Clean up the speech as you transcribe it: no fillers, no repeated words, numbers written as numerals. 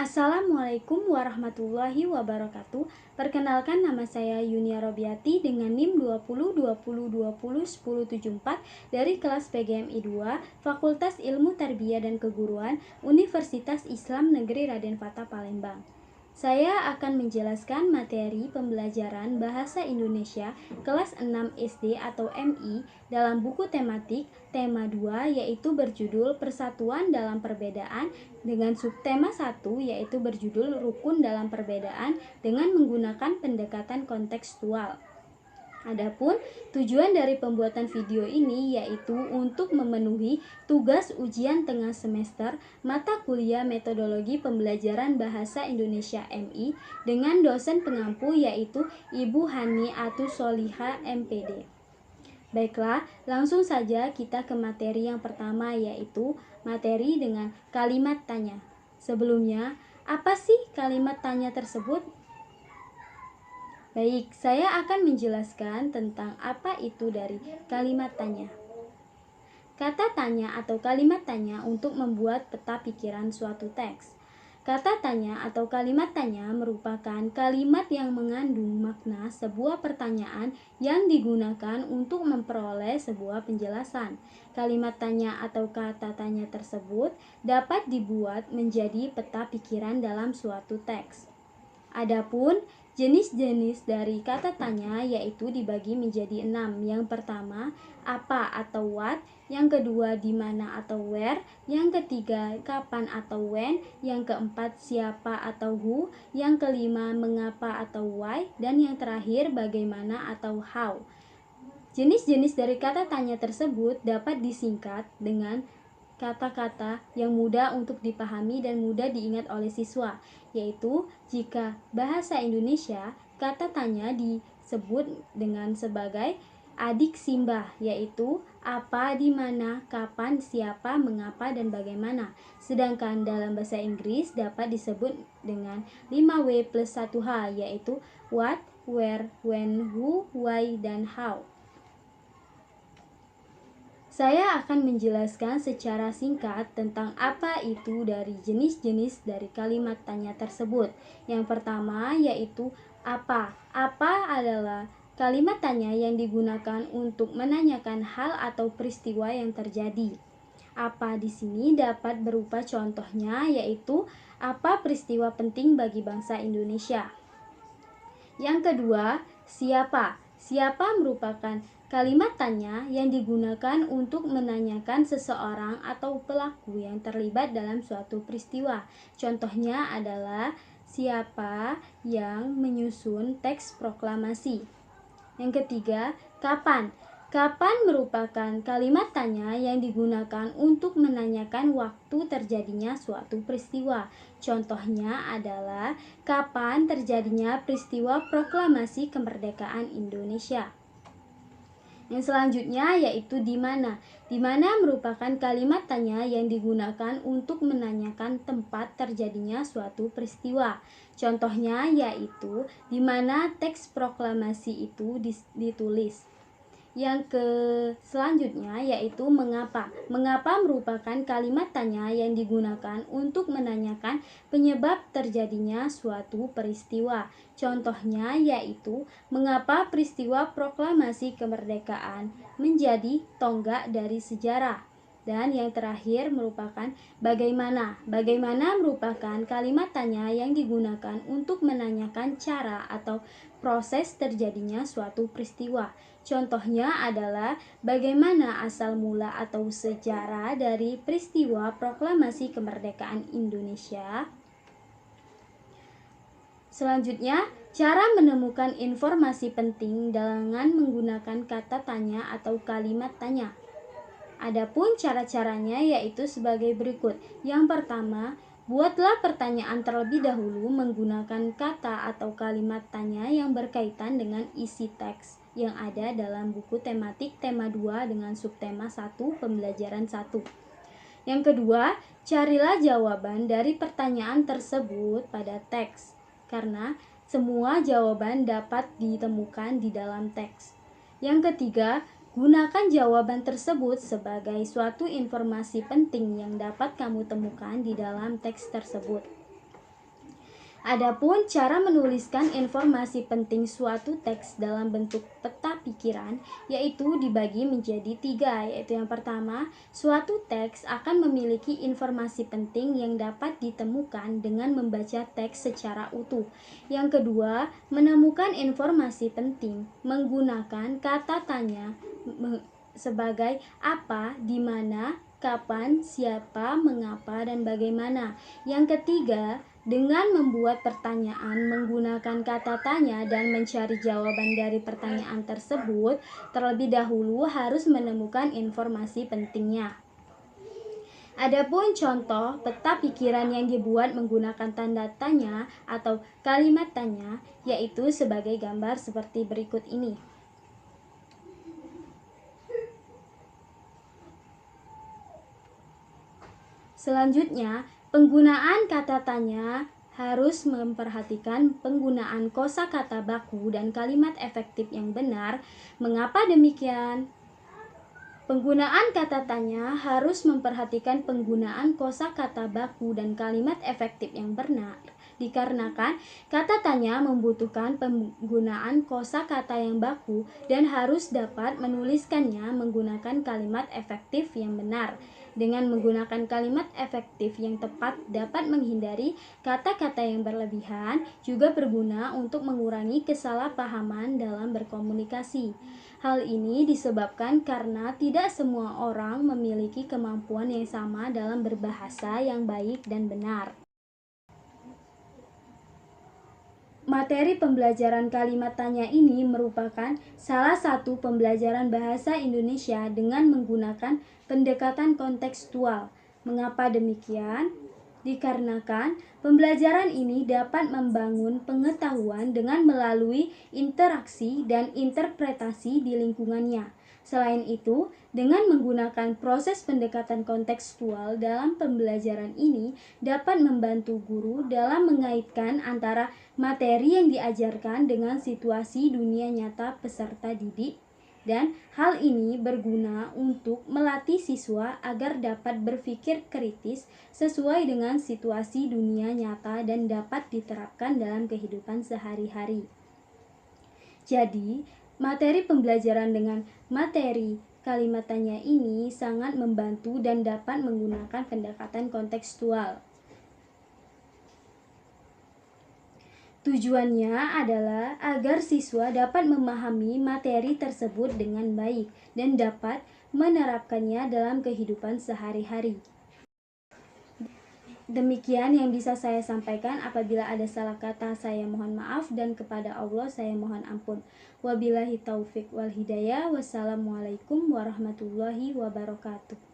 Assalamualaikum warahmatullahi wabarakatuh. Perkenalkan, nama saya Yunia Robiati dengan NIM 202020201074 dari kelas PGMI 2 Fakultas Ilmu Tarbiyah dan Keguruan Universitas Islam Negeri Raden Fatah Palembang. Saya akan menjelaskan materi pembelajaran Bahasa Indonesia kelas 6 SD atau MI dalam buku tematik tema 2 yaitu berjudul Persatuan dalam Perbedaan dengan subtema 1 yaitu berjudul Rukun dalam Perbedaan dengan menggunakan pendekatan kontekstual. Adapun tujuan dari pembuatan video ini yaitu untuk memenuhi tugas ujian tengah semester mata kuliah metodologi pembelajaran Bahasa Indonesia MI dengan dosen pengampu yaitu Ibu Hani Atus Soliha MPD. Baiklah, langsung saja kita ke materi yang pertama yaitu materi dengan kalimat tanya. Sebelumnya, apa sih kalimat tanya tersebut? Baik, saya akan menjelaskan tentang apa itu dari kalimat tanya. Kata tanya atau kalimat tanya untuk membuat peta pikiran suatu teks. Kata tanya atau kalimat tanya merupakan kalimat yang mengandung makna sebuah pertanyaan yang digunakan untuk memperoleh sebuah penjelasan. Kalimat tanya atau kata tanya tersebut dapat dibuat menjadi peta pikiran dalam suatu teks. Adapun jenis-jenis dari kata tanya yaitu dibagi menjadi 6. Yang pertama, apa atau what. Yang kedua, di mana atau where. Yang ketiga, kapan atau when. Yang keempat, siapa atau who. Yang kelima, mengapa atau why. Dan yang terakhir, bagaimana atau how. Jenis-jenis dari kata tanya tersebut dapat disingkat dengan kata-kata yang mudah untuk dipahami dan mudah diingat oleh siswa, yaitu jika bahasa Indonesia, kata tanya disebut dengan sebagai adik simbah, yaitu apa, di mana, kapan, siapa, mengapa, dan bagaimana. Sedangkan dalam bahasa Inggris dapat disebut dengan 5W plus 1H, yaitu what, where, when, who, why, dan how. Saya akan menjelaskan secara singkat tentang apa itu dari jenis-jenis dari kalimat tanya tersebut. Yang pertama yaitu apa. Apa adalah kalimat tanya yang digunakan untuk menanyakan hal atau peristiwa yang terjadi. Apa di sini dapat berupa contohnya yaitu apa peristiwa penting bagi bangsa Indonesia. Yang kedua, siapa. Siapa merupakan kalimat tanya yang digunakan untuk menanyakan seseorang atau pelaku yang terlibat dalam suatu peristiwa. Contohnya adalah siapa yang menyusun teks proklamasi. Yang ketiga, kapan. Kapan merupakan kalimat tanya yang digunakan untuk menanyakan waktu terjadinya suatu peristiwa. Contohnya adalah kapan terjadinya peristiwa proklamasi kemerdekaan Indonesia. Yang selanjutnya yaitu di mana. Di mana merupakan kalimat tanya yang digunakan untuk menanyakan tempat terjadinya suatu peristiwa. Contohnya yaitu di mana teks proklamasi itu ditulis. Yang selanjutnya yaitu mengapa. Mengapa merupakan kalimat tanya yang digunakan untuk menanyakan penyebab terjadinya suatu peristiwa. Contohnya yaitu mengapa peristiwa proklamasi kemerdekaan menjadi tonggak dari sejarah. Dan yang terakhir merupakan bagaimana. Bagaimana merupakan kalimat tanya yang digunakan untuk menanyakan cara atau proses terjadinya suatu peristiwa. Contohnya adalah bagaimana asal mula atau sejarah dari peristiwa proklamasi kemerdekaan Indonesia. Selanjutnya, cara menemukan informasi penting dengan menggunakan kata tanya atau kalimat tanya. Adapun cara-caranya yaitu sebagai berikut. Yang pertama, buatlah pertanyaan terlebih dahulu menggunakan kata atau kalimat tanya yang berkaitan dengan isi teks yang ada dalam buku tematik tema 2 dengan subtema 1 pembelajaran 1. Yang kedua, carilah jawaban dari pertanyaan tersebut pada teks, karena semua jawaban dapat ditemukan di dalam teks. Yang ketiga, gunakan jawaban tersebut sebagai suatu informasi penting yang dapat kamu temukan di dalam teks tersebut. Adapun cara menuliskan informasi penting suatu teks dalam bentuk peta pikiran, yaitu dibagi menjadi 3, yaitu yang pertama, suatu teks akan memiliki informasi penting yang dapat ditemukan dengan membaca teks secara utuh. Yang kedua, menemukan informasi penting menggunakan kata tanya sebagai apa, di mana, kapan, siapa, mengapa, dan bagaimana. Yang ketiga, dengan membuat pertanyaan menggunakan kata tanya dan mencari jawaban dari pertanyaan tersebut, terlebih dahulu harus menemukan informasi pentingnya. Adapun contoh peta pikiran yang dibuat menggunakan tanda tanya atau kalimat tanya, yaitu sebagai gambar seperti berikut ini. Selanjutnya, penggunaan kata tanya harus memperhatikan penggunaan kosakata baku dan kalimat efektif yang benar. Mengapa demikian? Penggunaan kata tanya harus memperhatikan penggunaan kosakata baku dan kalimat efektif yang benar, dikarenakan kata tanya membutuhkan penggunaan kosakata yang baku dan harus dapat menuliskannya menggunakan kalimat efektif yang benar. Dengan menggunakan kalimat efektif yang tepat dapat menghindari kata-kata yang berlebihan, juga berguna untuk mengurangi kesalahpahaman dalam berkomunikasi. Hal ini disebabkan karena tidak semua orang memiliki kemampuan yang sama dalam berbahasa yang baik dan benar. Materi pembelajaran kalimat tanya ini merupakan salah satu pembelajaran bahasa Indonesia dengan menggunakan pendekatan kontekstual. Mengapa demikian? Dikarenakan pembelajaran ini dapat membangun pengetahuan dengan melalui interaksi dan interpretasi di lingkungannya. Selain itu, dengan menggunakan proses pendekatan kontekstual dalam pembelajaran ini dapat membantu guru dalam mengaitkan antara materi yang diajarkan dengan situasi dunia nyata peserta didik, dan hal ini berguna untuk melatih siswa agar dapat berpikir kritis sesuai dengan situasi dunia nyata dan dapat diterapkan dalam kehidupan sehari-hari. Jadi, materi pembelajaran dengan materi kalimat tanya ini sangat membantu dan dapat menggunakan pendekatan kontekstual. Tujuannya adalah agar siswa dapat memahami materi tersebut dengan baik dan dapat menerapkannya dalam kehidupan sehari-hari. Demikian yang bisa saya sampaikan. Apabila ada salah kata, saya mohon maaf, dan kepada Allah saya mohon ampun. Wabillahi taufik wal hidayah. Wassalamualaikum warahmatullahi wabarakatuh.